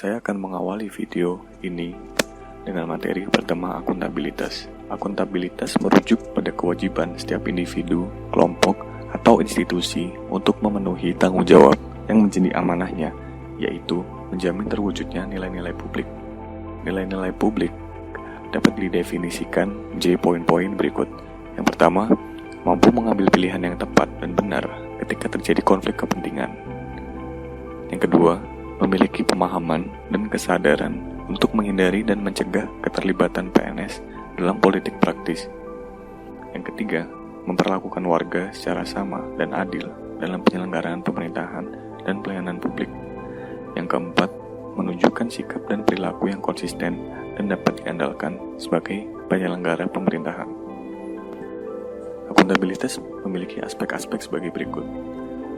Saya akan mengawali video ini dengan materi pertama, akuntabilitas. Akuntabilitas merujuk pada kewajiban setiap individu, kelompok, atau institusi untuk memenuhi tanggung jawab yang menjadi amanahnya, yaitu menjamin terwujudnya nilai-nilai publik. Nilai-nilai publik dapat didefinisikan menjadi poin-poin berikut. Yang pertama, mampu mengambil pilihan yang tepat dan benar ketika terjadi konflik kepentingan. Yang kedua, memiliki pemahaman dan kesadaran untuk menghindari dan mencegah keterlibatan PNS dalam politik praktis. Yang ketiga, memperlakukan warga secara sama dan adil dalam penyelenggaraan pemerintahan dan pelayanan publik. Yang keempat, menunjukkan sikap dan perilaku yang konsisten dan dapat diandalkan sebagai penyelenggara pemerintahan. Akuntabilitas memiliki aspek-aspek sebagai berikut.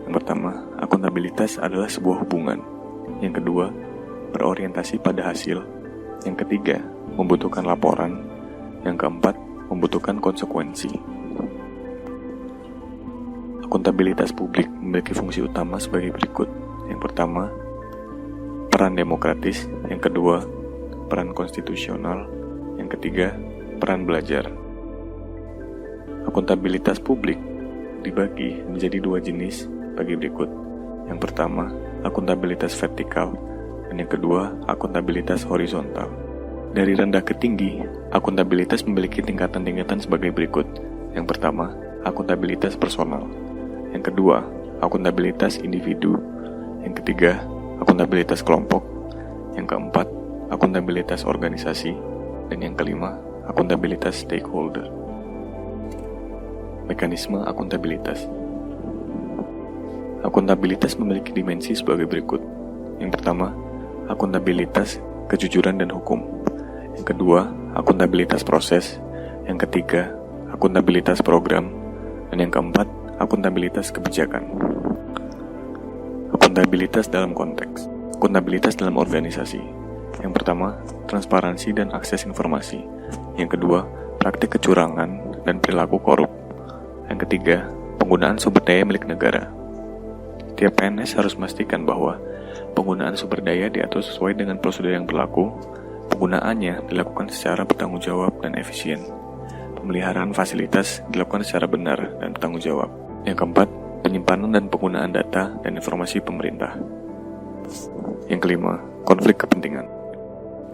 Yang pertama, akuntabilitas adalah sebuah hubungan. Yang kedua, berorientasi pada hasil. Yang ketiga, membutuhkan laporan. Yang keempat, membutuhkan konsekuensi. Akuntabilitas publik memiliki fungsi utama sebagai berikut. Yang pertama, peran demokratis. Yang kedua, peran konstitusional. Yang ketiga, peran belajar. Akuntabilitas publik dibagi menjadi dua jenis bagi berikut. Yang pertama, akuntabilitas vertikal, dan yang kedua, akuntabilitas horizontal. Dari rendah ke tinggi, akuntabilitas memiliki tingkatan-tingkatan sebagai berikut. Yang pertama, akuntabilitas personal. Yang kedua, akuntabilitas individu. Yang ketiga, akuntabilitas kelompok. Yang keempat, akuntabilitas organisasi. Dan yang kelima, akuntabilitas stakeholder. Mekanisme akuntabilitas. Akuntabilitas memiliki dimensi sebagai berikut. Yang pertama, akuntabilitas kejujuran dan hukum. Yang kedua, akuntabilitas proses. Yang ketiga, akuntabilitas program. Dan yang keempat, akuntabilitas kebijakan. Akuntabilitas dalam konteks. Akuntabilitas dalam organisasi. Yang pertama, transparansi dan akses informasi. Yang kedua, praktik kecurangan dan perilaku korup. Yang ketiga, penggunaan sumber daya milik negara. Tiap PNS harus memastikan bahwa penggunaan sumber daya diatur sesuai dengan prosedur yang berlaku, penggunaannya dilakukan secara bertanggung jawab dan efisien, pemeliharaan fasilitas dilakukan secara benar dan bertanggung jawab. Yang keempat, penyimpanan dan penggunaan data dan informasi pemerintah. Yang kelima, konflik kepentingan.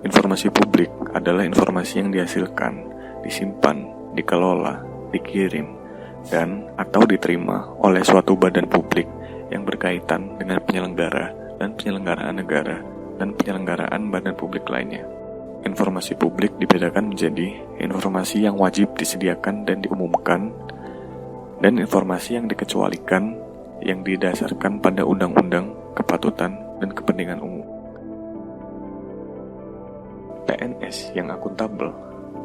Informasi publik adalah informasi yang dihasilkan, disimpan, dikelola, dikirim, dan atau diterima oleh suatu badan publik yang berkaitan dengan penyelenggara dan penyelenggaraan negara dan penyelenggaraan badan publik lainnya. Informasi publik dibedakan menjadi informasi yang wajib disediakan dan diumumkan, dan informasi yang dikecualikan yang didasarkan pada undang-undang, kepatutan, dan kepentingan umum. PNS yang akuntabel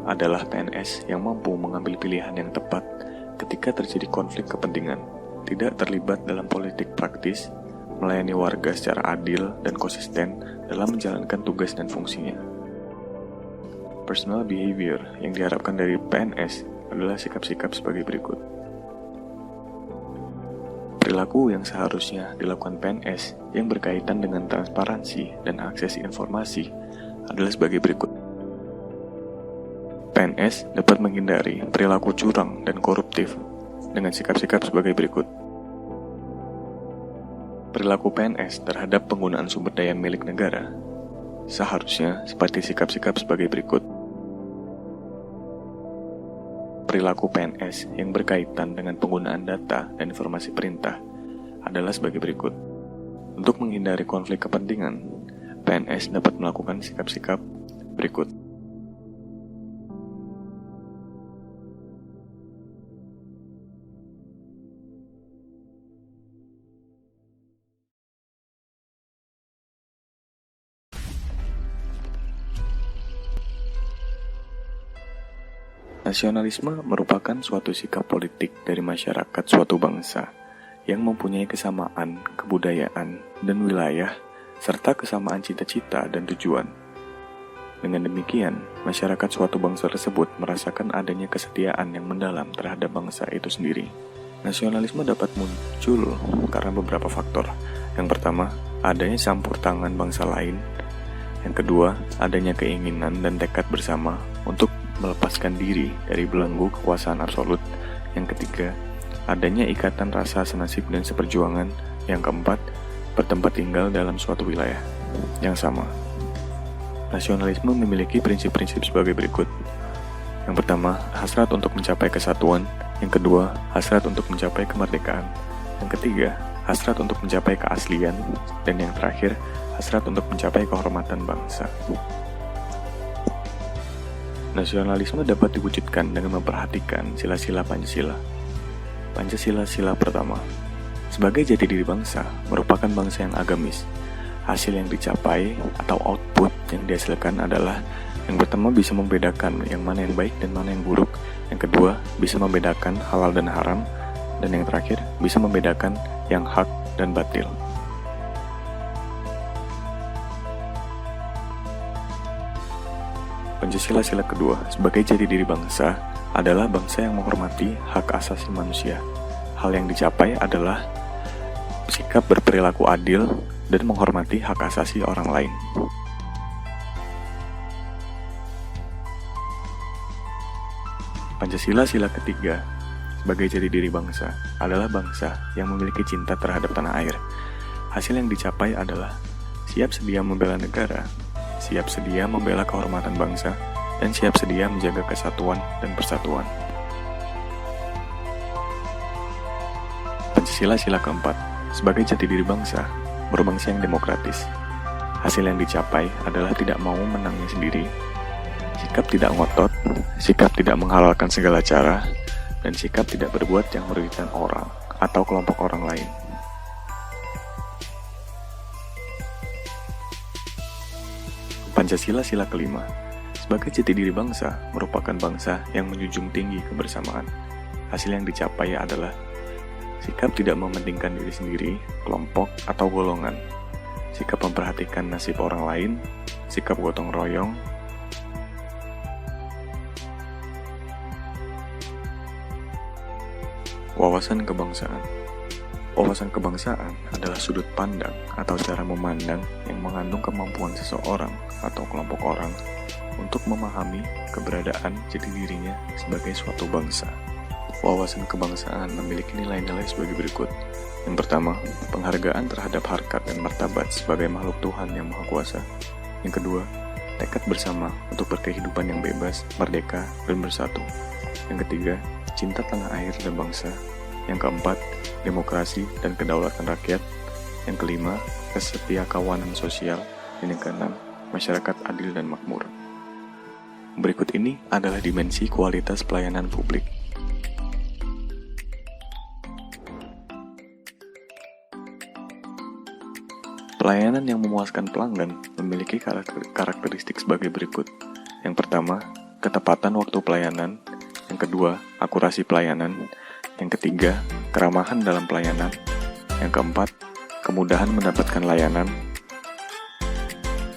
adalah PNS yang mampu mengambil pilihan yang tepat ketika terjadi konflik kepentingan, tidak terlibat dalam politik praktis, melayani warga secara adil dan konsisten dalam menjalankan tugas dan fungsinya. Personal behavior yang diharapkan dari PNS adalah sikap-sikap sebagai berikut. Perilaku yang seharusnya dilakukan PNS yang berkaitan dengan transparansi dan akses informasi adalah sebagai berikut. PNS dapat menghindari perilaku curang dan koruptif dengan sikap-sikap sebagai berikut. Perilaku PNS terhadap penggunaan sumber daya milik negara seharusnya seperti sikap-sikap sebagai berikut. Perilaku PNS yang berkaitan dengan penggunaan data dan informasi perintah adalah sebagai berikut. Untuk menghindari konflik kepentingan, PNS dapat melakukan sikap-sikap berikut. Nasionalisme merupakan suatu sikap politik dari masyarakat suatu bangsa yang mempunyai kesamaan kebudayaan dan wilayah serta kesamaan cita-cita dan tujuan. Dengan demikian, masyarakat suatu bangsa tersebut merasakan adanya kesetiaan yang mendalam terhadap bangsa itu sendiri. Nasionalisme dapat muncul karena beberapa faktor. Yang pertama, adanya campur tangan bangsa lain Yang kedua, adanya keinginan dan tekad bersama untuk melepaskan diri dari belenggu kekuasaan absolut. Yang ketiga, adanya ikatan rasa senasib dan seperjuangan. Yang keempat, bertempat tinggal dalam suatu wilayah yang sama. Nasionalisme memiliki prinsip-prinsip sebagai berikut. Yang pertama, hasrat untuk mencapai kesatuan. Yang kedua, hasrat untuk mencapai kemerdekaan. Yang ketiga, hasrat untuk mencapai keaslian. Dan yang terakhir, hasrat untuk mencapai kehormatan bangsa. Nasionalisme dapat diwujudkan dengan memperhatikan sila-sila Pancasila. Pancasila sila pertama. Sebagai jati diri bangsa, merupakan bangsa yang agamis. Hasil yang dicapai atau output yang dihasilkan adalah yang pertama bisa membedakan yang mana yang baik dan mana yang buruk. Yang kedua, bisa membedakan halal dan haram. Dan yang terakhir, bisa membedakan yang hak dan batil. Pancasila sila kedua, sebagai jati diri bangsa, adalah bangsa yang menghormati hak asasi manusia. Hal yang dicapai adalah sikap berperilaku adil dan menghormati hak asasi orang lain. Pancasila sila ketiga, sebagai jati diri bangsa, adalah bangsa yang memiliki cinta terhadap tanah air. Hasil yang dicapai adalah siap sedia membela negara, siap sedia membela kehormatan bangsa, dan siap sedia menjaga kesatuan dan persatuan. Pancasila sila keempat, sebagai jati diri bangsa, berbangsa yang demokratis. Hasil yang dicapai adalah tidak mau menangnya sendiri, sikap tidak ngotot, sikap tidak menghalalkan segala cara, dan sikap tidak berbuat yang merugikan orang atau kelompok orang lain. Pancasila sila kelima, sebagai jati diri bangsa, merupakan bangsa yang menjunjung tinggi kebersamaan. Hasil yang dicapai adalah sikap tidak mementingkan diri sendiri, kelompok, atau golongan. Sikap memperhatikan nasib orang lain, sikap gotong royong, wawasan kebangsaan. Wawasan kebangsaan adalah sudut pandang atau cara memandang yang mengandung kemampuan seseorang atau kelompok orang untuk memahami keberadaan jati dirinya sebagai suatu bangsa. Wawasan kebangsaan memiliki nilai-nilai sebagai berikut. Yang pertama, penghargaan terhadap harkat dan martabat sebagai makhluk Tuhan yang Maha Kuasa. Yang kedua, tekad bersama untuk berkehidupan yang bebas, merdeka, dan bersatu. Yang ketiga, cinta tanah air dan bangsa. Yang keempat, demokrasi dan kedaulatan rakyat. Yang kelima, kesetiakawanan sosial. Dan yang keenam, masyarakat adil dan makmur. Berikut ini adalah dimensi kualitas pelayanan publik. Pelayanan yang memuaskan pelanggan memiliki karakteristik sebagai berikut. Yang pertama, ketepatan waktu pelayanan. Yang kedua, akurasi pelayanan. Yang ketiga, keramahan dalam pelayanan. Yang keempat, kemudahan mendapatkan layanan.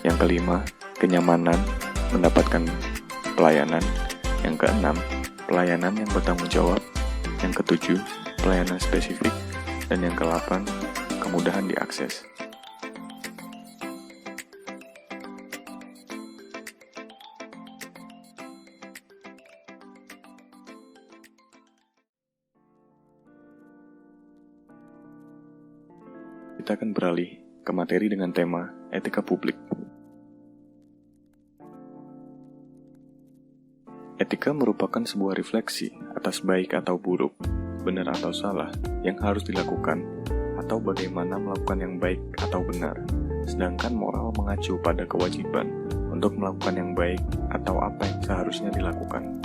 Yang kelima, kenyamanan mendapatkan pelayanan. Yang keenam, pelayanan yang bertanggung jawab. Yang ketujuh, pelayanan spesifik. Dan yang kedelapan, kemudahan diakses. Kita akan beralih ke materi dengan tema etika publik. Etika merupakan sebuah refleksi atas baik atau buruk, benar atau salah, yang harus dilakukan, atau bagaimana melakukan yang baik atau benar, sedangkan moral mengacu pada kewajiban untuk melakukan yang baik atau apa yang seharusnya dilakukan.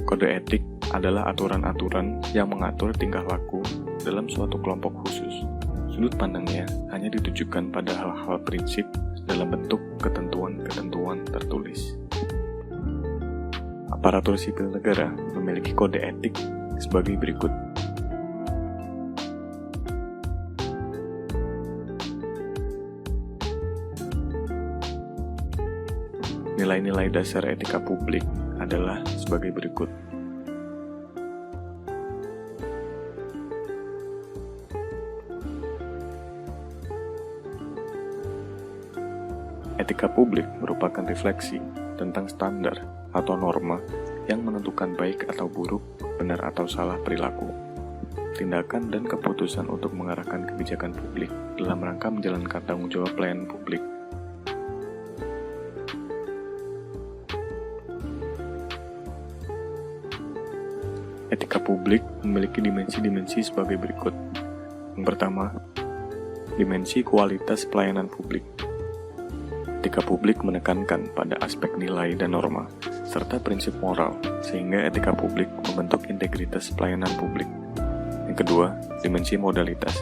Kode etik adalah aturan-aturan yang mengatur tingkah laku dalam suatu kelompok khusus. Sudut pandangnya hanya ditujukan pada hal-hal prinsip dalam bentuk ketentuan-ketentuan tertulis. Aparatur sipil negara memiliki kode etik sebagai berikut. Nilai-nilai dasar etika publik adalah sebagai berikut. Etika publik merupakan refleksi tentang standar atau norma yang menentukan baik atau buruk, benar atau salah perilaku, tindakan dan keputusan untuk mengarahkan kebijakan publik dalam rangka menjalankan tanggung jawab pelayanan publik. Etika publik memiliki dimensi-dimensi sebagai berikut. Yang pertama, dimensi kualitas pelayanan publik. Etika publik menekankan pada aspek nilai dan norma, serta prinsip moral, sehingga etika publik membentuk integritas pelayanan publik. Yang kedua, dimensi modalitas.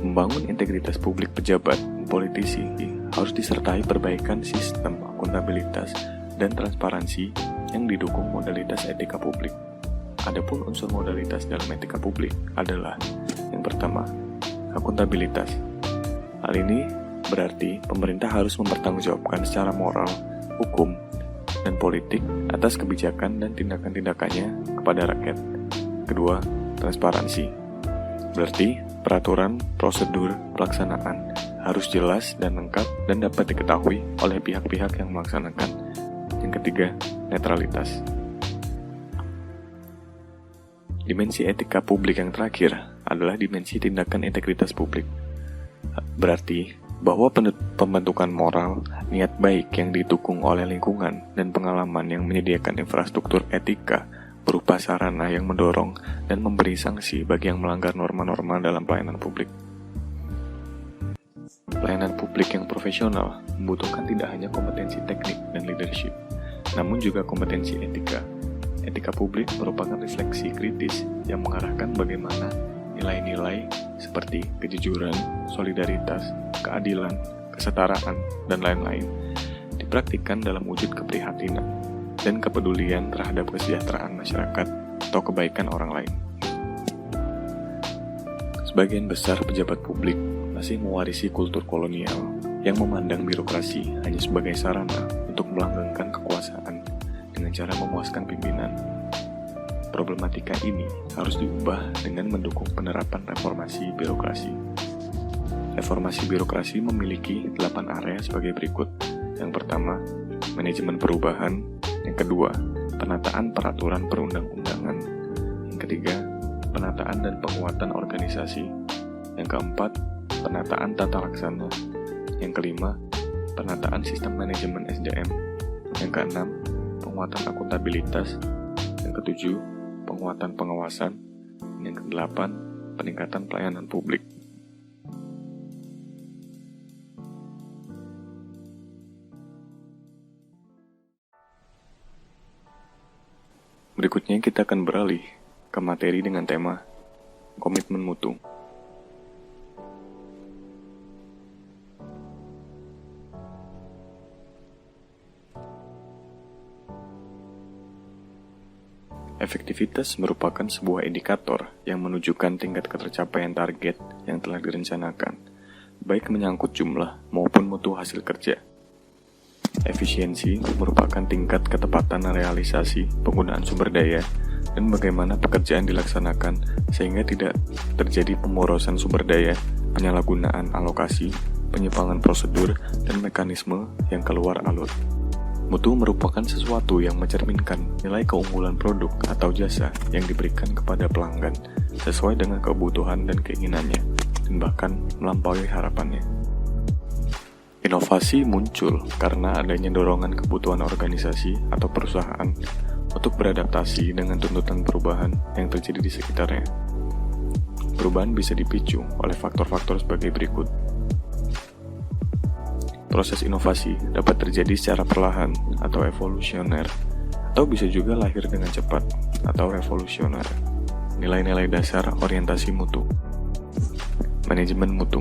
Membangun integritas publik pejabat, politisi, harus disertai perbaikan sistem akuntabilitas dan transparansi yang didukung modalitas etika publik. Adapun unsur modalitas dalam etika publik adalah yang pertama, akuntabilitas. Hal ini berarti pemerintah harus mempertanggungjawabkan secara moral, hukum, dan politik atas kebijakan dan tindakan-tindakannya kepada rakyat. Kedua, transparansi. Berarti peraturan, prosedur, pelaksanaan harus jelas dan lengkap dan dapat diketahui oleh pihak-pihak yang melaksanakan. Yang ketiga, netralitas. Dimensi etika publik yang terakhir adalah dimensi tindakan integritas publik. Berarti bahwa pembentukan moral, niat baik yang didukung oleh lingkungan dan pengalaman yang menyediakan infrastruktur etika berupa sarana yang mendorong dan memberi sanksi bagi yang melanggar norma-norma dalam pelayanan publik. Pelayanan publik yang profesional membutuhkan tidak hanya kompetensi teknik dan leadership, namun juga kompetensi etika. Etika publik merupakan refleksi kritis yang mengarahkan bagaimana nilai-nilai seperti kejujuran, solidaritas, keadilan, kesetaraan, dan lain-lain dipraktikkan dalam wujud keprihatinan dan kepedulian terhadap kesejahteraan masyarakat atau kebaikan orang lain. Sebagian besar pejabat publik masih mewarisi kultur kolonial yang memandang birokrasi hanya sebagai sarana untuk melanggengkan kekuasaan dengan cara memuaskan pimpinan. Problematika ini harus diubah dengan mendukung penerapan reformasi birokrasi. Reformasi birokrasi memiliki 8 area sebagai berikut. Yang pertama, manajemen perubahan. Yang kedua, penataan peraturan perundang-undangan. Yang ketiga, penataan dan penguatan organisasi. Yang keempat, penataan tata laksana. Yang kelima, penataan sistem manajemen SDM. Yang keenam, penguatan akuntabilitas. Yang ketujuh, penguatan pengawasan. Yang kedelapan, peningkatan pelayanan publik. Berikutnya kita akan beralih ke materi dengan tema komitmen mutu. Efektivitas merupakan sebuah indikator yang menunjukkan tingkat ketercapaian target yang telah direncanakan, baik menyangkut jumlah maupun mutu hasil kerja. Efisiensi merupakan tingkat ketepatan realisasi penggunaan sumber daya dan bagaimana pekerjaan dilaksanakan sehingga tidak terjadi pemborosan sumber daya, penyalahgunaan alokasi, penyimpangan prosedur, dan mekanisme yang keluar alur. Mutu merupakan sesuatu yang mencerminkan nilai keunggulan produk atau jasa yang diberikan kepada pelanggan sesuai dengan kebutuhan dan keinginannya, dan bahkan melampaui harapannya. Inovasi muncul karena adanya dorongan kebutuhan organisasi atau perusahaan untuk beradaptasi dengan tuntutan perubahan yang terjadi di sekitarnya. Perubahan bisa dipicu oleh faktor-faktor sebagai berikut. Proses inovasi dapat terjadi secara perlahan atau evolusioner, atau bisa juga lahir dengan cepat atau revolusioner. Nilai-nilai dasar orientasi mutu. Manajemen mutu.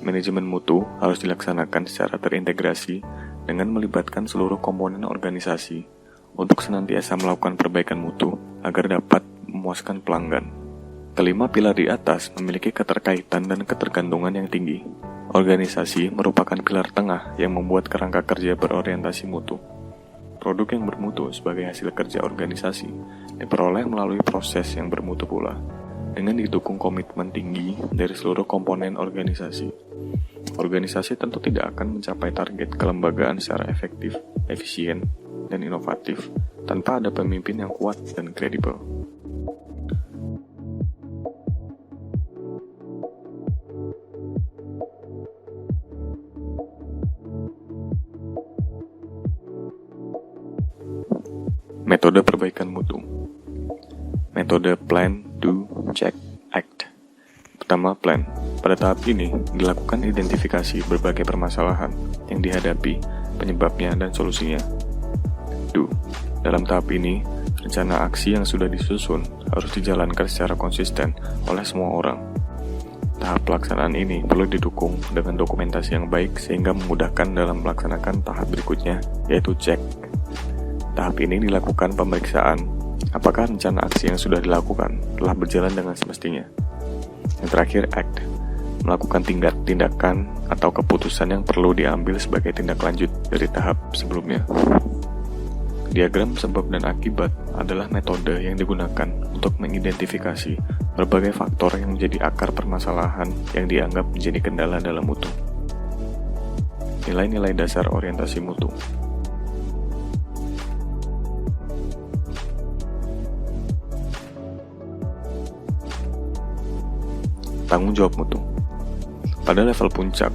Manajemen mutu harus dilaksanakan secara terintegrasi dengan melibatkan seluruh komponen organisasi untuk senantiasa melakukan perbaikan mutu agar dapat memuaskan pelanggan. Kelima pilar di atas memiliki keterkaitan dan ketergantungan yang tinggi. Organisasi merupakan pilar tengah yang membuat kerangka kerja berorientasi mutu. Produk yang bermutu sebagai hasil kerja organisasi diperoleh melalui proses yang bermutu pula, dengan didukung komitmen tinggi dari seluruh komponen organisasi. organisasi tentu tidak akan mencapai target kelembagaan secara efektif, efisien, dan inovatif tanpa ada pemimpin yang kuat dan kredibel. Metode perbaikan mutu. Metode Plan, Do, Check, Act. Pertama, plan. Pada tahap ini, dilakukan identifikasi berbagai permasalahan yang dihadapi, penyebabnya, dan solusinya. Do. Dalam tahap ini, rencana aksi yang sudah disusun harus dijalankan secara konsisten oleh semua orang. Tahap pelaksanaan ini perlu didukung dengan dokumentasi yang baik sehingga memudahkan dalam melaksanakan tahap berikutnya, yaitu check. Tahap ini dilakukan pemeriksaan apakah rencana aksi yang sudah dilakukan telah berjalan dengan semestinya. Yang terakhir, act. Melakukan tindakan atau keputusan yang perlu diambil sebagai tindak lanjut dari tahap sebelumnya. Diagram sebab dan akibat adalah metode yang digunakan untuk mengidentifikasi berbagai faktor yang menjadi akar permasalahan yang dianggap menjadi kendala dalam mutu. Nilai-nilai dasar orientasi mutu. Tanggung jawab mutu. Pada level puncak,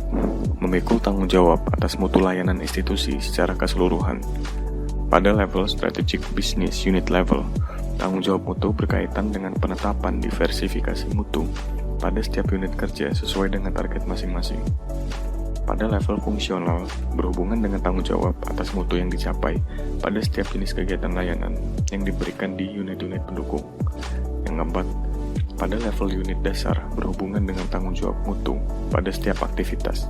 memikul tanggung jawab atas mutu layanan institusi secara keseluruhan. Pada level strategic business unit level, tanggung jawab mutu berkaitan dengan penetapan diversifikasi mutu pada setiap unit kerja sesuai dengan target masing-masing. Pada level fungsional, berhubungan dengan tanggung jawab atas mutu yang dicapai pada setiap jenis kegiatan layanan yang diberikan di unit-unit pendukung. Yang keempat, pada level unit dasar berhubungan dengan tanggung jawab mutu pada setiap aktivitas.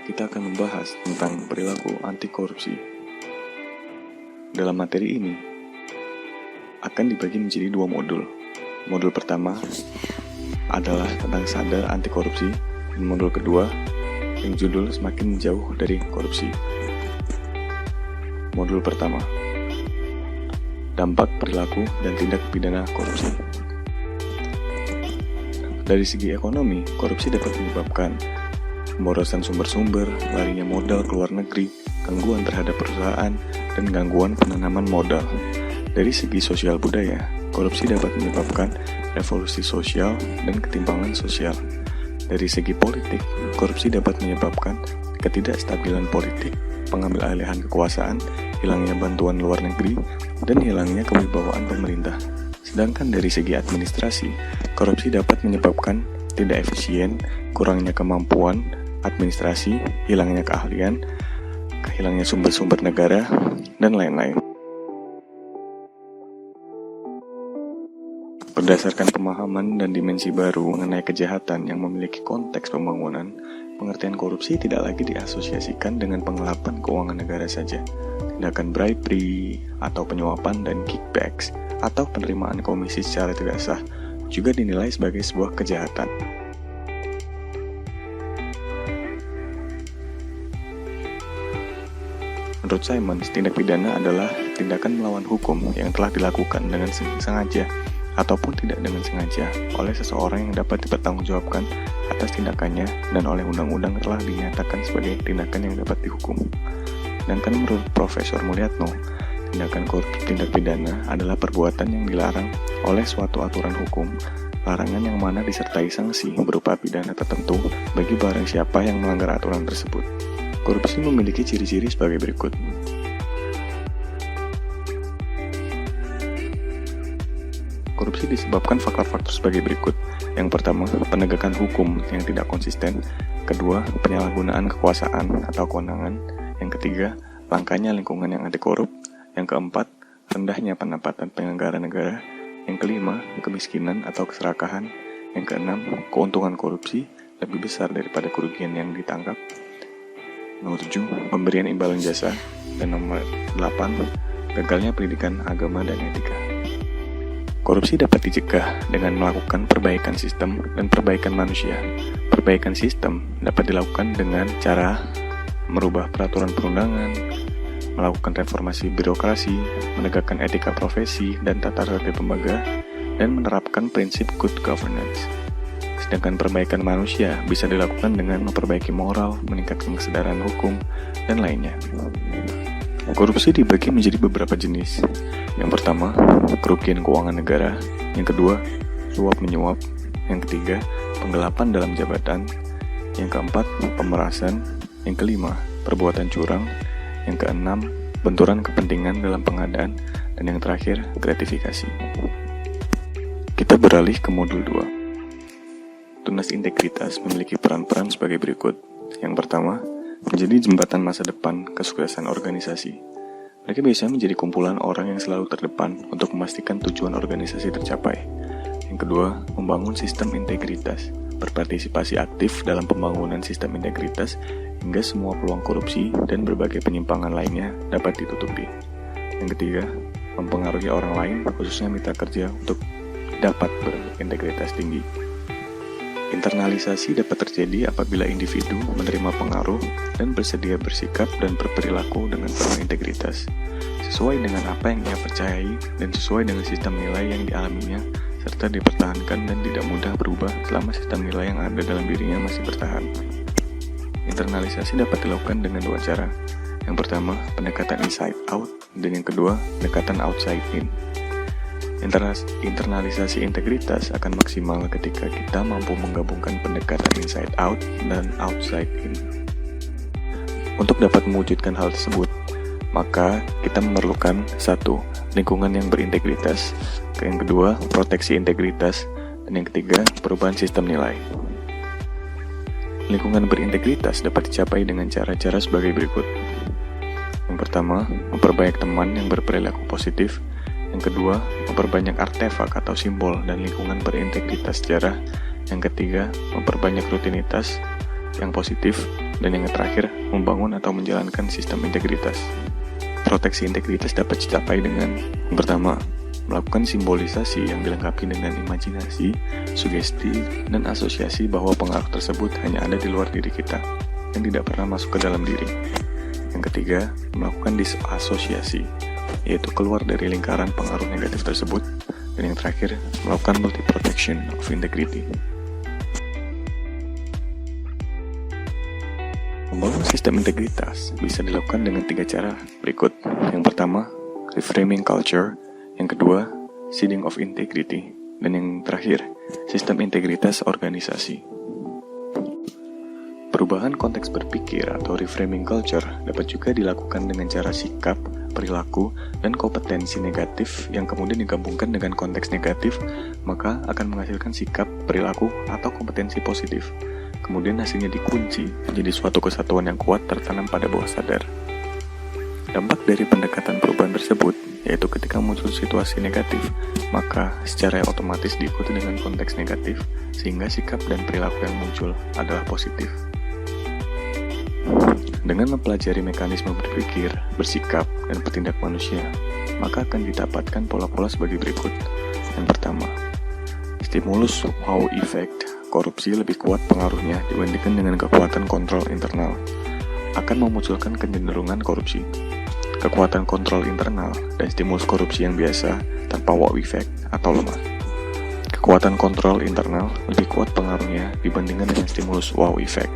Kita akan membahas tentang perilaku anti korupsi. Dalam materi ini akan dibagi menjadi 2 modul. Modul pertama adalah tentang sadar anti korupsi, dan modul kedua yang judul semakin jauh dari korupsi. Modul pertama, dampak perilaku dan tindak pidana korupsi. Dari segi ekonomi, korupsi dapat menyebabkan pemborosan sumber-sumber, larinya modal ke luar negeri, gangguan terhadap perusahaan, dan gangguan penanaman modal. Dari segi sosial budaya, korupsi dapat menyebabkan revolusi sosial dan ketimpangan sosial. Dari segi politik, korupsi dapat menyebabkan ketidakstabilan politik, pengambil alihan kekuasaan, hilangnya bantuan luar negeri, dan hilangnya kewibawaan pemerintah. Sedangkan dari segi administrasi, korupsi dapat menyebabkan tidak efisien, kurangnya kemampuan administrasi, hilangnya keahlian, hilangnya sumber-sumber negara, dan lain-lain. Berdasarkan pemahaman dan dimensi baru mengenai kejahatan yang memiliki konteks pembangunan, pengertian korupsi tidak lagi diasosiasikan dengan penggelapan keuangan negara saja. Tindakan bribery atau penyuapan dan kickbacks atau penerimaan komisi secara tidak sah juga dinilai sebagai sebuah kejahatan. Menurut Simons, tindak pidana adalah tindakan melawan hukum yang telah dilakukan dengan sengaja ataupun tidak dengan sengaja oleh seseorang yang dapat dipertanggungjawabkan atas tindakannya dan oleh undang-undang telah dinyatakan sebagai tindakan yang dapat dihukum. Sedangkan menurut Profesor Mulyatno, tindak pidana adalah perbuatan yang dilarang oleh suatu aturan hukum, larangan yang mana disertai sanksi berupa pidana tertentu bagi barang siapa yang melanggar aturan tersebut. Korupsi memiliki ciri-ciri sebagai berikut. Korupsi Korupsi disebabkan faktor-faktor sebagai berikut. Yang pertama, penegakan hukum yang tidak konsisten. Kedua, penyalahgunaan kekuasaan atau kewenangan. Yang ketiga, langkanya lingkungan yang anti korup. Yang keempat, rendahnya pendapatan penyelenggara negara. Yang kelima, kemiskinan atau keserakahan. Yang keenam, keuntungan korupsi lebih besar daripada kerugian yang ditangkap. Nomor 7, pemberian imbalan jasa. Dan nomor 8, gagalnya pendidikan agama dan etika. Korupsi dapat dicegah dengan melakukan perbaikan sistem dan perbaikan manusia. Perbaikan sistem dapat dilakukan dengan cara merubah peraturan perundangan, melakukan reformasi birokrasi, menegakkan etika profesi dan tata tertib lembaga, dan menerapkan prinsip good governance. Sedangkan perbaikan manusia bisa dilakukan dengan memperbaiki moral, meningkatkan kesadaran hukum, dan lainnya. Korupsi dibagi menjadi beberapa jenis. Yang pertama, kerugian keuangan negara. Yang kedua, suap-menyuap. Yang ketiga, penggelapan dalam jabatan. Yang keempat, pemerasan. Yang kelima, perbuatan curang. Yang keenam, benturan kepentingan dalam pengadaan. Dan yang terakhir, gratifikasi. Kita beralih ke modul 2. Tunas integritas memiliki peran-peran sebagai berikut. Yang pertama, menjadi jembatan masa depan kesuksesan organisasi. Mereka biasanya menjadi kumpulan orang yang selalu terdepan untuk memastikan tujuan organisasi tercapai. Yang kedua, membangun sistem integritas, berpartisipasi aktif dalam pembangunan sistem integritas hingga semua peluang korupsi dan berbagai penyimpangan lainnya dapat ditutupi. Yang ketiga, mempengaruhi orang lain, khususnya mitra kerja, untuk dapat berintegritas tinggi. Internalisasi dapat terjadi apabila individu menerima pengaruh dan bersedia bersikap dan berperilaku dengan penuh integritas, sesuai dengan apa yang ia percayai dan sesuai dengan sistem nilai yang dialaminya, serta dipertahankan dan tidak mudah berubah selama sistem nilai yang ada dalam dirinya masih bertahan. Internalisasi dapat dilakukan dengan dua cara. Yang pertama, pendekatan inside out, dan yang kedua, pendekatan outside in. Internalisasi integritas akan maksimal ketika kita mampu menggabungkan pendekatan inside out dan outside in. Untuk dapat mewujudkan hal tersebut, maka kita memerlukan 1. Lingkungan yang berintegritas, yang kedua, proteksi integritas, dan yang ketiga, perubahan sistem nilai. Lingkungan berintegritas dapat dicapai dengan cara-cara sebagai berikut. Yang pertama, memperbanyak teman yang berperilaku positif. Yang kedua, memperbanyak artefak atau simbol dan lingkungan berintegritas sejarah. Yang ketiga, memperbanyak rutinitas yang positif. Dan yang terakhir, membangun atau menjalankan sistem integritas. Proteksi integritas dapat dicapai dengan yang pertama, melakukan simbolisasi yang dilengkapi dengan imajinasi, sugesti, dan asosiasi bahwa pengaruh tersebut hanya ada di luar diri kita, yang tidak pernah masuk ke dalam diri. Yang ketiga, melakukan disasosiasi, yaitu keluar dari lingkaran pengaruh negatif tersebut. Dan yang terakhir, melakukan multi-protection of integrity. Membangun sistem integritas bisa dilakukan dengan 3 cara berikut. Yang pertama, reframing culture. Yang kedua, seeding of integrity. Dan yang terakhir, sistem integritas organisasi. Perubahan konteks berpikir atau reframing culture dapat juga dilakukan dengan cara sikap, perilaku, dan kompetensi negatif yang kemudian digabungkan dengan konteks negatif, maka akan menghasilkan sikap, perilaku, atau kompetensi positif. Kemudian hasilnya dikunci menjadi suatu kesatuan yang kuat tertanam pada bawah sadar. Dampak dari pendekatan perubahan tersebut, yaitu ketika muncul situasi negatif, maka secara otomatis diikuti dengan konteks negatif, sehingga sikap dan perilaku yang muncul adalah positif. Dengan mempelajari mekanisme berpikir, bersikap, dan bertindak manusia, maka akan didapatkan pola-pola sebagai berikut. Yang pertama, stimulus wow effect. Korupsi lebih kuat pengaruhnya dibandingkan dengan kekuatan kontrol internal, akan memunculkan kecenderungan korupsi. Kekuatan kontrol internal dan stimulus korupsi yang biasa tanpa wow effect atau lemah. Kekuatan kontrol internal lebih kuat pengaruhnya dibandingkan dengan stimulus wow effect.